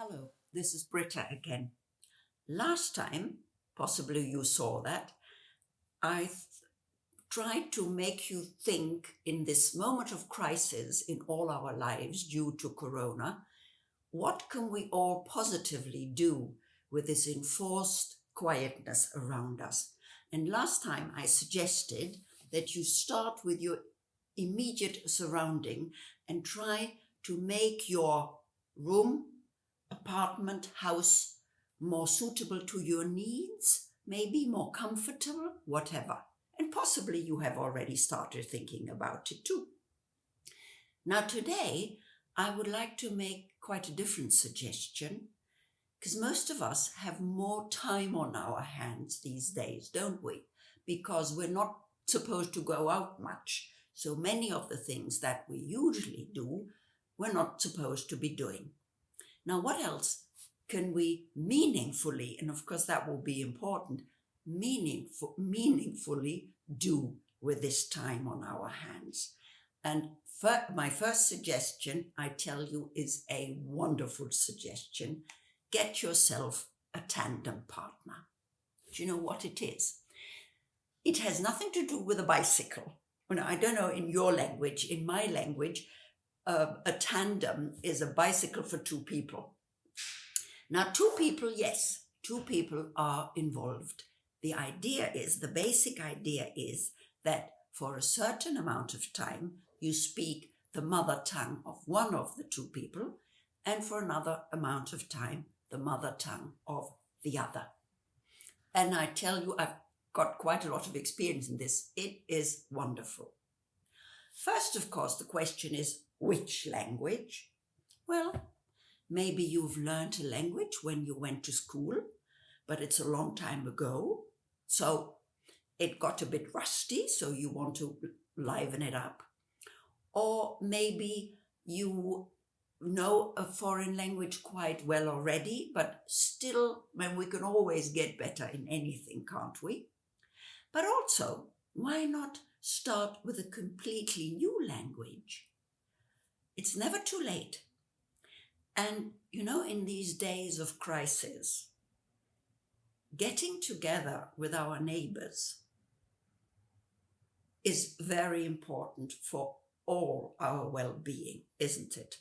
Hello, this is Britta again. Last time, possibly you saw that, I tried to make you think in this moment of crisis in all our lives due to Corona, what can we all positively do with this enforced quietness around us? And last time I suggested that you start with your immediate surrounding and try to make your room, apartment, house more suitable to your needs, maybe more comfortable, whatever. And possibly you have already started thinking about it too. Now, today, I would like to make quite a different suggestion because most of us have more time on our hands these days, don't we? Because we're not supposed to go out much. So many of the things that we usually do, we're not supposed to be doing. Now, what else can we meaningfully, and of course that will be important, meaningfully do with this time on our hands? And my first suggestion, I tell you, is a wonderful suggestion. Get yourself a tandem partner. Do you know what it is? It has nothing to do with a bicycle. I don't know in your language. In my language, a tandem is a bicycle for two people. Now, two people, yes, two people are involved. The basic idea is that for a certain amount of time, you speak the mother tongue of one of the two people, and for another amount of time, the mother tongue of the other. And I tell you, I've got quite a lot of experience in this. It is wonderful. First, of course, the question is, which language? Well, maybe you've learned a language when you went to school, but it's a long time ago. So it got a bit rusty, so you want to liven it up. Or maybe you know a foreign language quite well already, but still, we can always get better in anything, can't we? But also, why not start with a completely new language? It's never too late. And, in these days of crisis, getting together with our neighbors is very important for all our well-being, isn't it?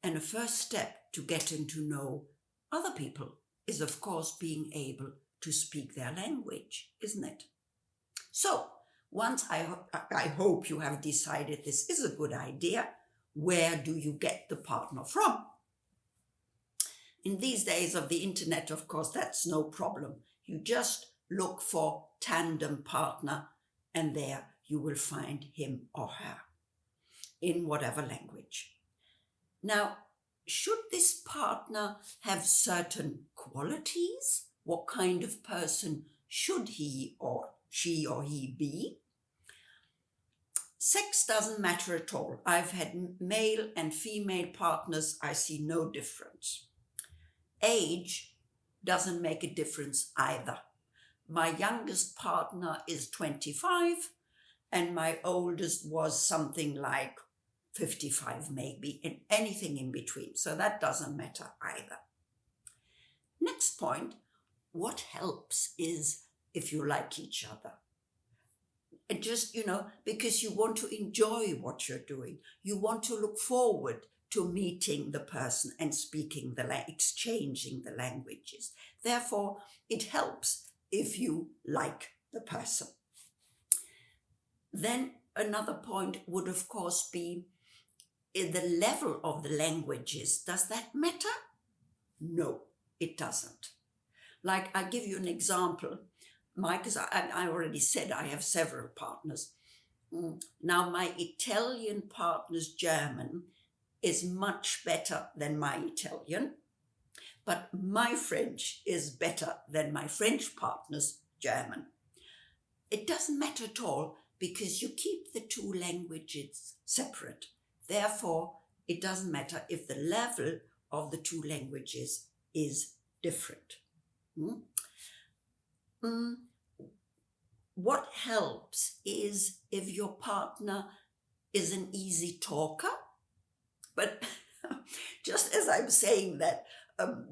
And a first step to getting to know other people is, of course, being able to speak their language, isn't it? So, once I hope you have decided this is a good idea, where do you get the partner from? In these days of the internet, of course, that's no problem. You just look for tandem partner and there you will find him or her in whatever language. Now, should this partner have certain qualities? What kind of person should she or he be? Sex doesn't matter at all. I've had male and female partners. I see no difference. Age doesn't make a difference either. My youngest partner is 25 and my oldest was something like 55 maybe, and anything in between. So that doesn't matter either. Next point, what helps is if you like each other. And just, because you want to enjoy what you're doing. You want to look forward to meeting the person and speaking exchanging the languages. Therefore, it helps if you like the person. Then another point would, of course, be the level of the languages. Does that matter? No, it doesn't. Like, I give you an example. Because I already said I have several partners. Now, my Italian partner's German is much better than my Italian, but my French is better than my French partner's German. It doesn't matter at all because you keep the two languages separate. Therefore, it doesn't matter if the level of the two languages is different. What helps is if your partner is an easy talker, but just as I'm saying that, um,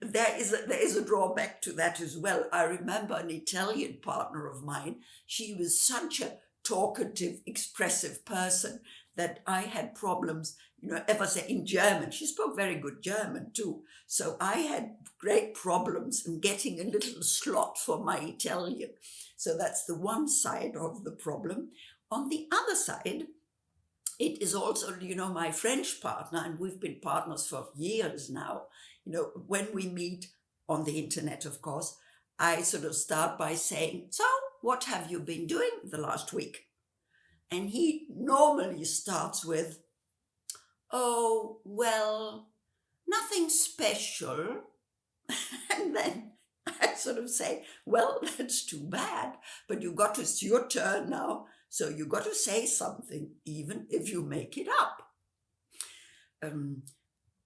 there is a drawback to that as well. I remember an Italian partner of mine. She was such a talkative, expressive person that I had problems, ever say in German. She spoke very good German too. So I had great problems in getting a little slot for my Italian. So that's the one side of the problem. On the other side, it is also, my French partner, and we've been partners for years now. When we meet on the internet, of course, I sort of start by saying, "So, what have you been doing the last week?" And he normally starts with, "Oh, well, nothing special." And then I sort of say, "Well, that's too bad, but it's your turn now. So you got to say something, even if you make it up."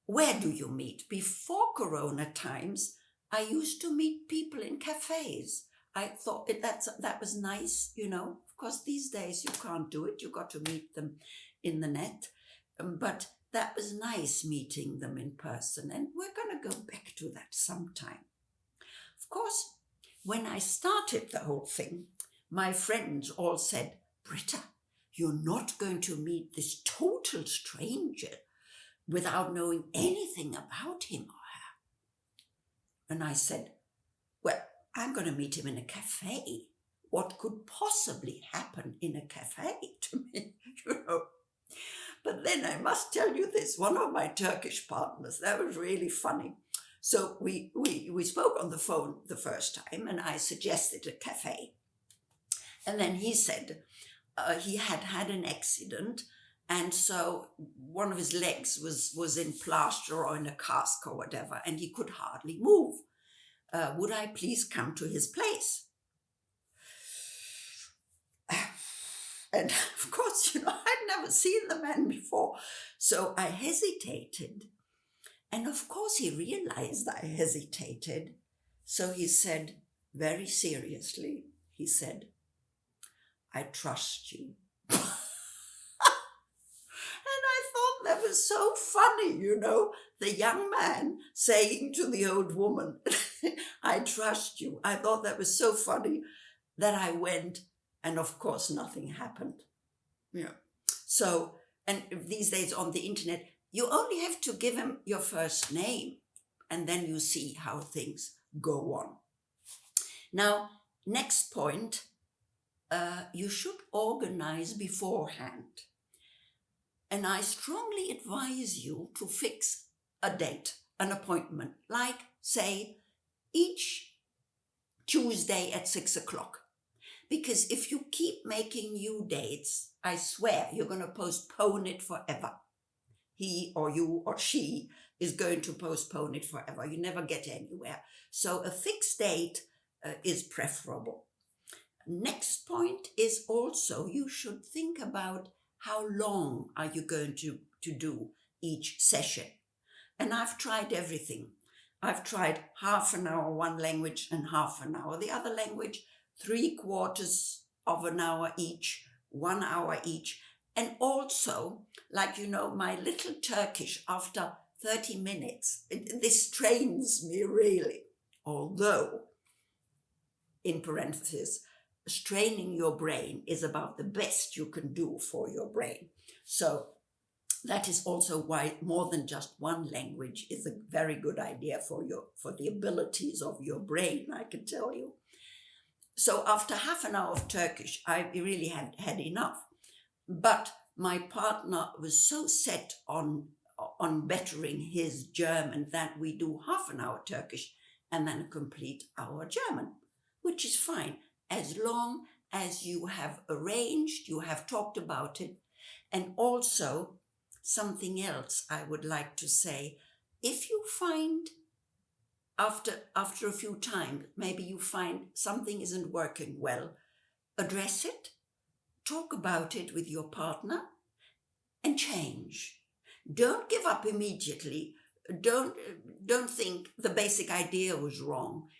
Where do you meet? Before Corona times, I used to meet people in cafes. I thought that was nice, Of course, these days you can't do it. You got to meet them in the net. But that was nice meeting them in person. And we're going to go back to that sometime. Of course, when I started the whole thing, my friends all said, "Britta, you're not going to meet this total stranger without knowing anything about him or her." And I said, "Well, I'm going to meet him in a cafe. What could possibly happen in a cafe to me, But then I must tell you this, one of my Turkish partners, that was really funny. So we spoke on the phone the first time, and I suggested a cafe. And then he said he had an accident, and so one of his legs was in plaster or in a cast or whatever, and he could hardly move. Would I please come to his place? And of course, I'd never seen the man before. So I hesitated. And of course, he realized I hesitated. So he said, very seriously, he said, "I trust you." And I thought that was so funny, the young man saying to the old woman, "I trust you." I thought that was so funny that I went, and of course nothing happened. So, and these days on the internet, you only have to give him your first name, and then you see how things go on. Now, next point, you should organize beforehand. And I strongly advise you to fix a date, an appointment, like, say, each Tuesday at 6:00. Because if you keep making new dates, I swear you're going to postpone it forever. He or you or she is going to postpone it forever. You never get anywhere. So a fixed date is preferable. Next point is also you should think about how long are you going to do each session. And I've tried everything. I've tried half an hour one language and half an hour the other language, 3/4 of an hour each, 1 hour each. And also, like, my little Turkish after 30 minutes, this trains me really. Although, in parentheses, straining your brain is about the best you can do for your brain. So that is also why more than just one language is a very good idea for the abilities of your brain, I can tell you. So after half an hour of Turkish, I really had enough. But my partner was so set on bettering his German that we do half an hour Turkish and then a complete hour German, which is fine, as long as you have arranged, you have talked about it. And also, something else I would like to say, if you find after a few times, maybe you find something isn't working well, address it, talk about it with your partner, and change. Don't give up immediately. Don't think the basic idea was wrong.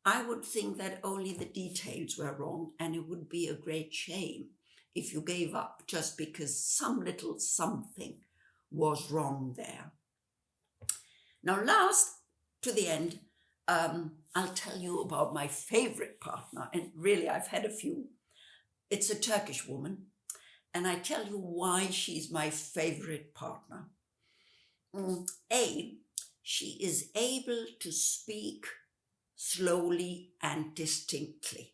I would think that only the details were wrong, and it would be a great shame if you gave up just because some little something was wrong there. Now, last to the end, I'll tell you about my favorite partner, and really I've had a few. It's a Turkish woman, and I tell you why she's my favorite partner. A, she is able to speak slowly and distinctly.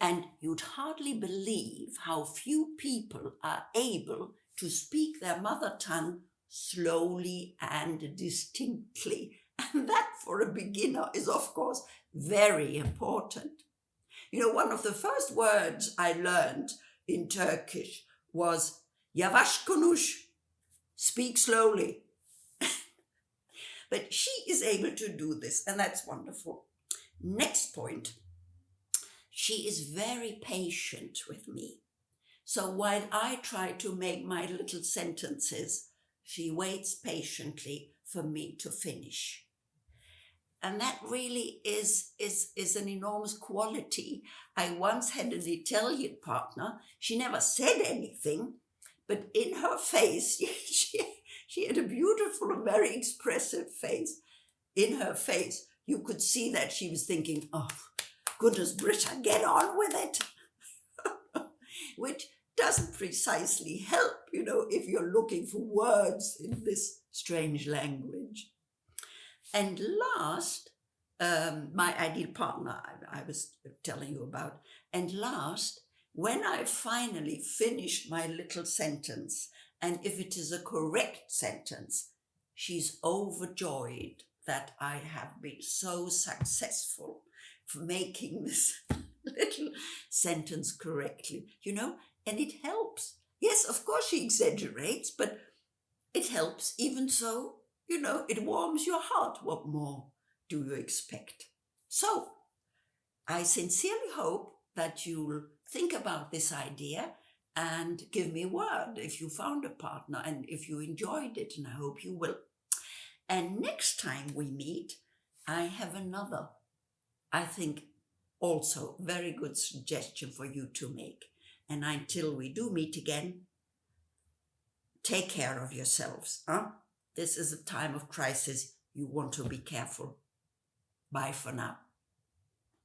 And you'd hardly believe how few people are able to speak their mother tongue slowly and distinctly. And that for a beginner is, of course, very important. You know, one of the first words I learned in Turkish was yavaş konuş, speak slowly. But she is able to do this, and that's wonderful. Next point, she is very patient with me. So while I try to make my little sentences, she waits patiently for me to finish. And that really is an enormous quality. I once had an Italian partner. She never said anything, but in her face, she had a beautiful and very expressive face. In her face, you could see that she was thinking, oh, goodness, Britta, get on with it. Which doesn't precisely help, you know, if you're looking for words in this strange language. And last, my ideal partner I was telling you about. And last, when I finally finish my little sentence, and if it is a correct sentence, she's overjoyed that I have been so successful for making this little sentence correctly, you know, and it helps. Yes, of course she exaggerates, but it helps. Even so, you know, it warms your heart. What more do you expect? So, I sincerely hope that you'll think about this idea and give me word if you found a partner and if you enjoyed it, and I hope you will. And next time we meet, I have another, I think, also very good suggestion for you to make. And until we do meet again, take care of yourselves. This is a time of crisis. You want to be careful. Bye for now.